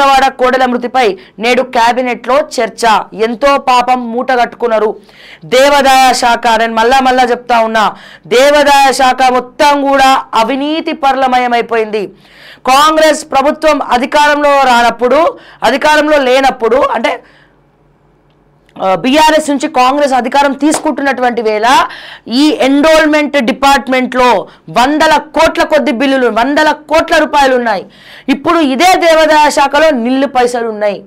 వేములవాడ కోడెల మృతిపై నేడు కేబినెట్లో చర్చ. ఎంతో పాపం మూటగట్టుకున్నారు దేవాదాయ శాఖ. నేను మళ్ళా చెప్తా ఉన్నా, దేవాదాయ శాఖ మొత్తం కూడా అవినీతి పర్లమయమైపోయింది. కాంగ్రెస్ ప్రభుత్వం అధికారంలో లేనప్పుడు అంటే బీఆర్ఎస్ నుంచి కాంగ్రెస్ అధికారం తీసుకుంటున్నటువంటి వేళ ఈ ఎన్రోల్మెంట్ డిపార్ట్మెంట్లో వందల కోట్ల కొద్ది బిల్లులు, వందల కోట్ల రూపాయలు ఉన్నాయి. ఇప్పుడు ఇదే దేవాదాయ శాఖలో నిల్లు పైసలు ఉన్నాయి.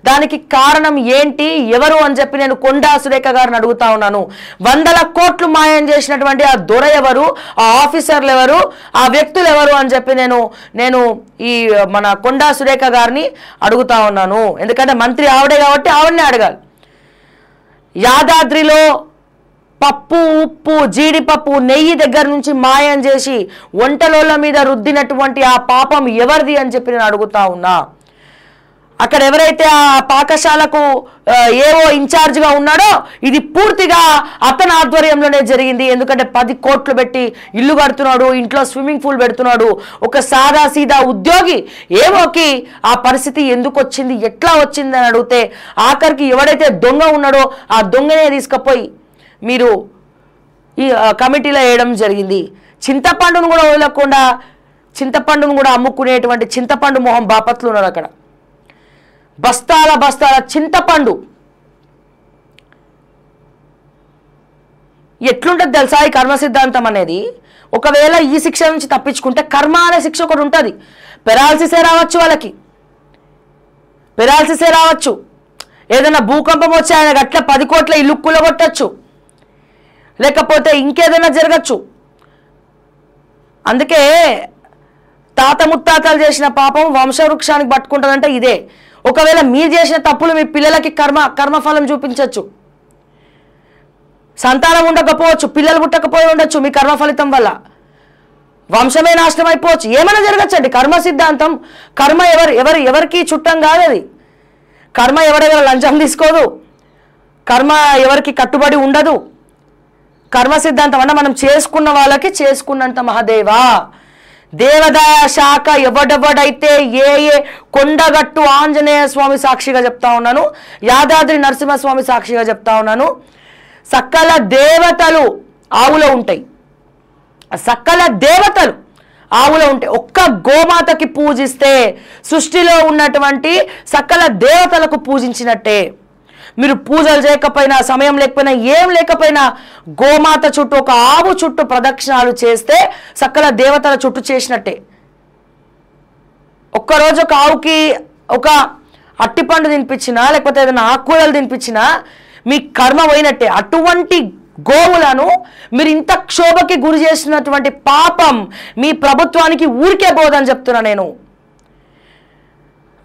దానికి కారణం ఏంటి, ఎవరు అని చెప్పి నేను కొండా సురేఖ గారిని అడుగుతా ఉన్నాను. వందల కోట్లు మాయం చేసినటువంటి ఆ దొర ఎవరు, ఆ ఆఫీసర్లు ఎవరు, ఆ వ్యక్తులు ఎవరు అని చెప్పి నేను ఈ మన కొండా సురేఖ గారిని అడుగుతా ఉన్నాను. ఎందుకంటే మంత్రి ఆవిడే కాబట్టి ఆవిడనే అడగాలి. యాదాద్రిలో పప్పు, ఉప్పు, జీడిపప్పు, నెయ్యి దగ్గర నుంచి మాయం చేసి వంటలోళ్ళ మీద రుద్దినటువంటి ఆ పాపం ఎవరిది అని చెప్పి నేను అడుగుతా ఉన్నా. అక్కడ ఎవరైతే ఆ పాకశాలకు ఏవో ఇన్ఛార్జ్గా ఉన్నాడో ఇది పూర్తిగా అతని ఆధ్వర్యంలోనే జరిగింది. ఎందుకంటే 10 కోట్లు పెట్టి ఇల్లు కడుతున్నాడు, ఇంట్లో స్విమ్మింగ్ పూల్ పెడుతున్నాడు. ఒక సాదా సీదా ఉద్యోగి ఏమోకి ఆ పరిస్థితి ఎందుకు వచ్చింది, ఎట్లా వచ్చింది అని అడిగితే ఆఖరికి ఎవడైతే దొంగ ఉన్నాడో ఆ దొంగనే తీసుకుపోయి మీరు ఈ కమిటీలో వేయడం జరిగింది. చింతపండును కూడా వదలకుండా చింతపండును కూడా అమ్ముకునేటువంటి చింతపండు మొహం బాపత్లు ఉన్నారు. అక్కడ బస్తాల చింతపండు ఎట్లుంటుంది తెలుసా ఈ కర్మ సిద్ధాంతం అనేది. ఒకవేళ ఈ శిక్ష నుంచి తప్పించుకుంటే కర్మ అనే శిక్ష ఒకటి ఉంటుంది. పెరాలసిసే రావచ్చు, వాళ్ళకి పెరాలసిసే రావచ్చు. ఏదైనా భూకంపం వచ్చి ఆయన గట్ల 10 కోట్ల ఇల్లు కూలగొట్టచ్చు, లేకపోతే ఇంకేదైనా జరగచ్చు. అందుకే తాత ముత్తాతలు చేసిన పాపం వంశవృక్షానికి పట్టుకుంటుందంటే ఇదే. ఒకవేళ మీరు చేసిన తప్పులు మీ పిల్లలకి కర్మఫలం చూపించవచ్చు. సంతానం ఉండకపోవచ్చు, పిల్లలు పుట్టకపోయి ఉండొచ్చు. మీ కర్మ ఫలితం వల్ల వంశమే నాశనం అయిపోవచ్చు, ఏమైనా జరగచ్చండి. కర్మ సిద్ధాంతం, కర్మ ఎవరికి చుట్టం కాదు. అది కర్మ ఎవరెవరు లంచం తీసుకోదు, కర్మ ఎవరికి కట్టుబడి ఉండదు. కర్మ సిద్ధాంతం అన్న మనం చేసుకున్న వాళ్ళకి చేసుకున్నంత మహాదేవా. దేవాదాయ శాఖ ఎవడెవడైతే ఏ కొండగట్టు ఆంజనేయ స్వామి సాక్షిగా చెప్తా ఉన్నాను, యాదాద్రి నరసింహస్వామి సాక్షిగా చెప్తా ఉన్నాను, సకల దేవతలు ఆవులో ఉంటాయి. సకల దేవతలు ఆవులో ఉంటాయి. ఒక్క గోమాతకి పూజిస్తే సృష్టిలో ఉన్నటువంటి సకల దేవతలకు పూజించినట్టే. మీరు పూజలు చేయకపోయినా, సమయం లేకపోయినా, ఏం లేకపోయినా గోమాత చుట్టూ, ఒక ఆవు చుట్టూ ప్రదక్షిణాలు చేస్తే సకల దేవతల చుట్టూ చేసినట్టే. ఒక్కరోజు ఒక ఆవుకి ఒక అట్టిపండు తినిపించినా, లేకపోతే ఏదైనా ఆకుకూరలు తినిపించినా మీ కర్మ పోయినట్టే. అటువంటి గోవులను మీరు ఇంత క్షోభకి గురి చేసినటువంటి పాపం మీ ప్రభుత్వానికి ఊరికే పోదని చెప్తున్నా నేను.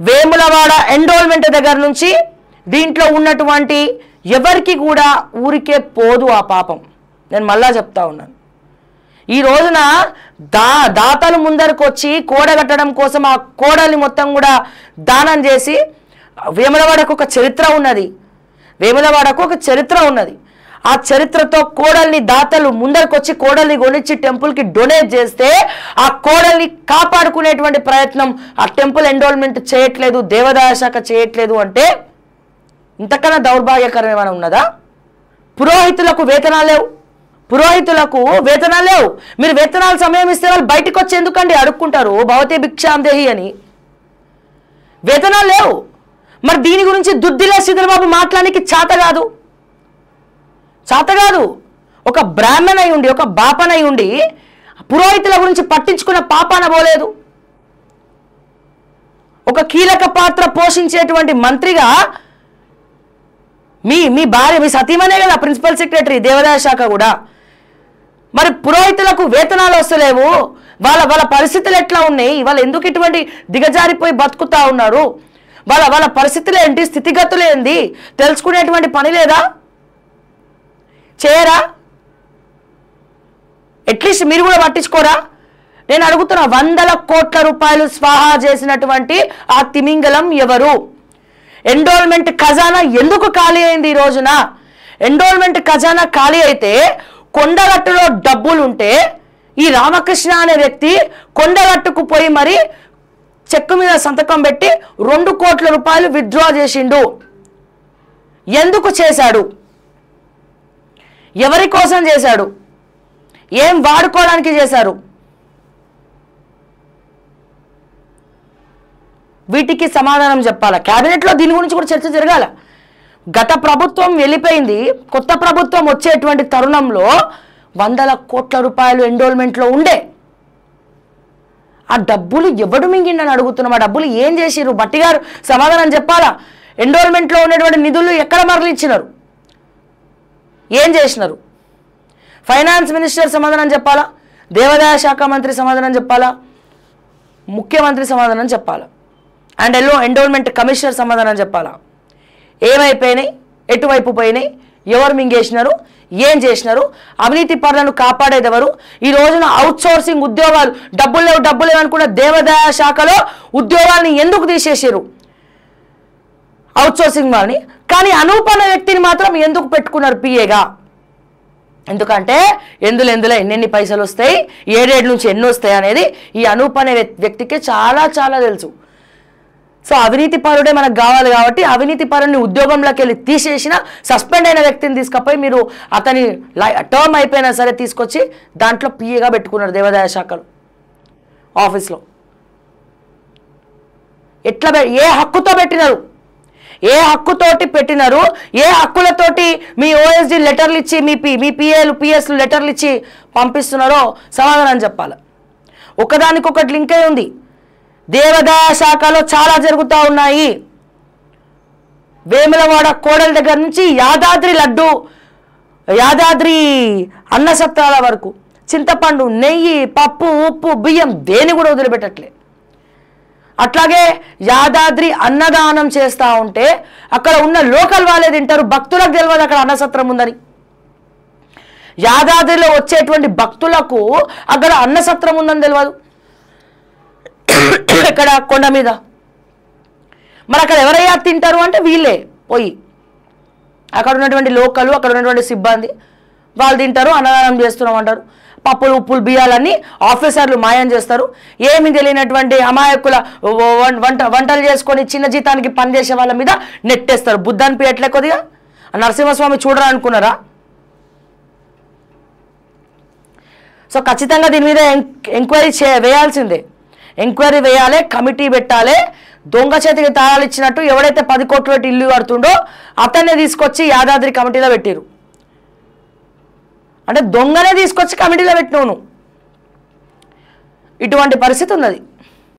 వేములవాడ ఎన్రోల్మెంట్ దగ్గర నుంచి దీంట్లో ఉన్నటువంటి ఎవరికి కూడా ఊరికే పోదు ఆ పాపం. నేను మళ్ళా చెప్తా ఉన్నాను. ఈ రోజున దాతలు ముందరకు వచ్చి కోడగట్టడం కోసం ఆ కోడల్ని మొత్తం కూడా దానం చేసి, వేములవాడకు ఒక చరిత్ర ఉన్నది. వేములవాడకు ఒక చరిత్ర ఉన్నది. ఆ చరిత్రతో కోడల్ని దాతలు ముందరకు వచ్చి కోడల్ని కొనిచ్చి టెంపుల్కి డొనేట్ చేస్తే ఆ కోడల్ని కాపాడుకునేటువంటి ప్రయత్నం ఆ టెంపుల్ ఎన్రోల్మెంట్ చేయట్లేదు, దేవాదాయ శాఖ చేయట్లేదు అంటే ఇంతకన్నా దౌర్భాగ్యకరం ఏమైనా ఉన్నదా? పురోహితులకు వేతనాలు లేవు, మీరు వేతనాలు సమయం ఇస్తే వాళ్ళు బయటకు వచ్చి ఎందుకండి అడుక్కుంటారు, భవతే భిక్షాందేహి అని. వేతనాలు లేవు. మరి దీని గురించి దుద్దిలే శ్రీధరబాబు మాట్లాడానికి చేత కాదు. ఒక బ్రాహ్మణ అయి ఉండి, ఒక బాపనై ఉండి పురోహితుల గురించి పట్టించుకున్న పాపాన పోలేదు. ఒక కీలక పాత్ర పోషించేటువంటి మంత్రిగా మీ భార్య, మీ సతీమనే కదా ప్రిన్సిపల్ సెక్రటరీ దేవాదాయ శాఖ కూడా. మరి పురోహితులకు వేతనాలు వస్తలేవు, వాళ్ళ పరిస్థితులు ఎట్లా ఉన్నాయి, వాళ్ళు ఎందుకు ఇటువంటి దిగజారిపోయి బతుకుతా ఉన్నారు, వాళ్ళ పరిస్థితులు ఏంటి, స్థితిగతులు ఏంది తెలుసుకునేటువంటి పని లేదా? చేయరా? అట్లీస్ట్ మీరు కూడా పట్టించుకోరా? నేను అడుగుతున్నా, 100 కోట్ల రూపాయలు స్వాహా చేసినటువంటి ఆ తిమింగలం ఎవరు? ఎన్రోల్మెంట్ ఖజానా ఎందుకు ఖాళీ అయింది ఈ రోజున? ఎన్రోల్మెంట్ ఖజానా ఖాళీ అయితే కొండగట్టులో డబ్బులు ఉంటే ఈ రామకృష్ణ అనే వ్యక్తి కొండగట్టుకు పోయి మరి చెక్కు మీద సంతకం పెట్టి 2 కోట్ల రూపాయలు విత్డ్రా చేసిండు. ఎందుకు చేశాడు? ఎవరి కోసం చేశాడు? ఏం వాడుకోవడానికి చేశారు? వీటికి సమాధానం చెప్పాలా. క్యాబినెట్లో దీని గురించి కూడా చర్చ జరగాల. గత ప్రభుత్వం వెళ్ళిపోయింది, కొత్త ప్రభుత్వం వచ్చేటువంటి తరుణంలో 100 కోట్ల రూపాయలు ఎండోల్మెంట్లో ఉండే. ఆ డబ్బులు ఎవడు మింగిండని అడుగుతున్నాం. ఆ డబ్బులు ఏం చేసిరు? భట్టి గారు సమాధానం చెప్పాలా. ఎండోల్మెంట్లో ఉన్నటువంటి నిధులు ఎక్కడ మరలిచ్చినారు? ఏం చేసినారు? ఫైనాన్స్ మినిస్టర్ సమాధానం చెప్పాలా, దేవాదాయ శాఖ మంత్రి సమాధానం చెప్పాలా, ముఖ్యమంత్రి సమాధానం చెప్పాలా, అండ్ ఎండోల్మెంట్ కమిషనర్ సమాధానం చెప్పాలా. ఏమైపోయినాయి? ఎటువైపు పోయినాయి? ఎవరు మింగేసినారు? ఏం చేసినారు? అవినీతి పరులను కాపాడేది ఎవరు? ఈ రోజున అవుట్సోర్సింగ్ ఉద్యోగాలు డబ్బులు లేవు అనుకున్న దేవాదాయ శాఖలో ఉద్యోగాల్ని ఎందుకు తీసేసారు? అవుట్సోర్సింగ్ వాళ్ళని. కానీ అనూప్ అనే వ్యక్తిని మాత్రం ఎందుకు పెట్టుకున్నారు పిఏగా? ఎందుకంటే ఎందులో ఎన్నెన్ని పైసలు వస్తాయి, ఏడేడు నుంచి ఎన్ని వస్తాయి అనేది ఈ అనూప్ అనే వ్యక్తికి చాలా చాలా తెలుసు. సో అవినీతి పరుడే మనకు కావాలి కాబట్టి అవినీతి పరుని ఉద్యోగంలోకి వెళ్ళి తీసేసిన సస్పెండ్ అయిన వ్యక్తిని తీసుకపోయి మీరు అతని టర్మ్ అయిపోయినా సరే తీసుకొచ్చి దాంట్లో పిఏగా పెట్టుకున్నారు దేవాదాయ శాఖలో ఆఫీస్లో. ఎట్లా ఏ హక్కుతో పెట్టినారు? ఏ హక్కుతోటి పెట్టినారు? ఏ హక్కులతోటి మీ ఓఎస్డి లెటర్లు ఇచ్చి మీ పిఏలు పిఎస్లు లెటర్లు ఇచ్చి పంపిస్తున్నారో సమాధానం చెప్పాలి. ఒకదానికొకటి లింక్ అయి ఉంది. దేవాదాయ శాఖలో చాలా జరుగుతూ ఉన్నాయి. వేములవాడ కోడల దగ్గర నుంచి యాదాద్రి లడ్డు, యాదాద్రి అన్నసత్రాల వరకు చింతపండు, నెయ్యి, పప్పు, ఉప్పు, బియ్యం దేని కూడా వదిలిపెట్టట్లే. అట్లాగే యాదాద్రి అన్నదానం చేస్తూ ఉంటే అక్కడ ఉన్న లోకల్ వాళ్ళే తింటారు, భక్తులకు తెలియదు అక్కడ అన్నసత్రం ఉందని. యాదాద్రిలో వచ్చేటువంటి భక్తులకు అక్కడ అన్నసత్రం ఉందని తెలియదు. ఇక్కడ కొండ మీద మరి అక్కడ ఎవరయ్యా తింటారు అంటే వీళ్ళే పోయి అక్కడ ఉన్నటువంటి లోకలు, అక్కడ ఉన్నటువంటి సిబ్బంది వాళ్ళు తింటారు, అన్నదానం చేస్తున్నాం అంటారు. పప్పులు ఉప్పులు బియ్యాలన్నీ ఆఫీసర్లు మాయం చేస్తారు. ఏమి తెలియనటువంటి అమాయకుల వంటలు చేసుకొని చిన్న జీతానికి పనిచేసే వాళ్ళ మీద నెట్టేస్తారు. బుద్ధాన్ని పేట్లే కొద్దిగా నరసింహస్వామి చూడరా అనుకున్నారా? సో ఖచ్చితంగా దీని మీద ఎంక్వైరీ వేయాల్సిందే. ఎంక్వైరీ వేయాలి, కమిటీ పెట్టాలి. దొంగ చేతికి తాళాలు ఇచ్చినట్టు ఎవడైతే 10 కోట్లు పెట్టి ఇల్లు కడుతుండో అతన్నే తీసుకొచ్చి యాదాద్రి కమిటీలో పెట్టిరు. అంటే దొంగనే తీసుకొచ్చి కమిటీలో పెట్టినావు. ఇటువంటి పరిస్థితి ఉన్నది.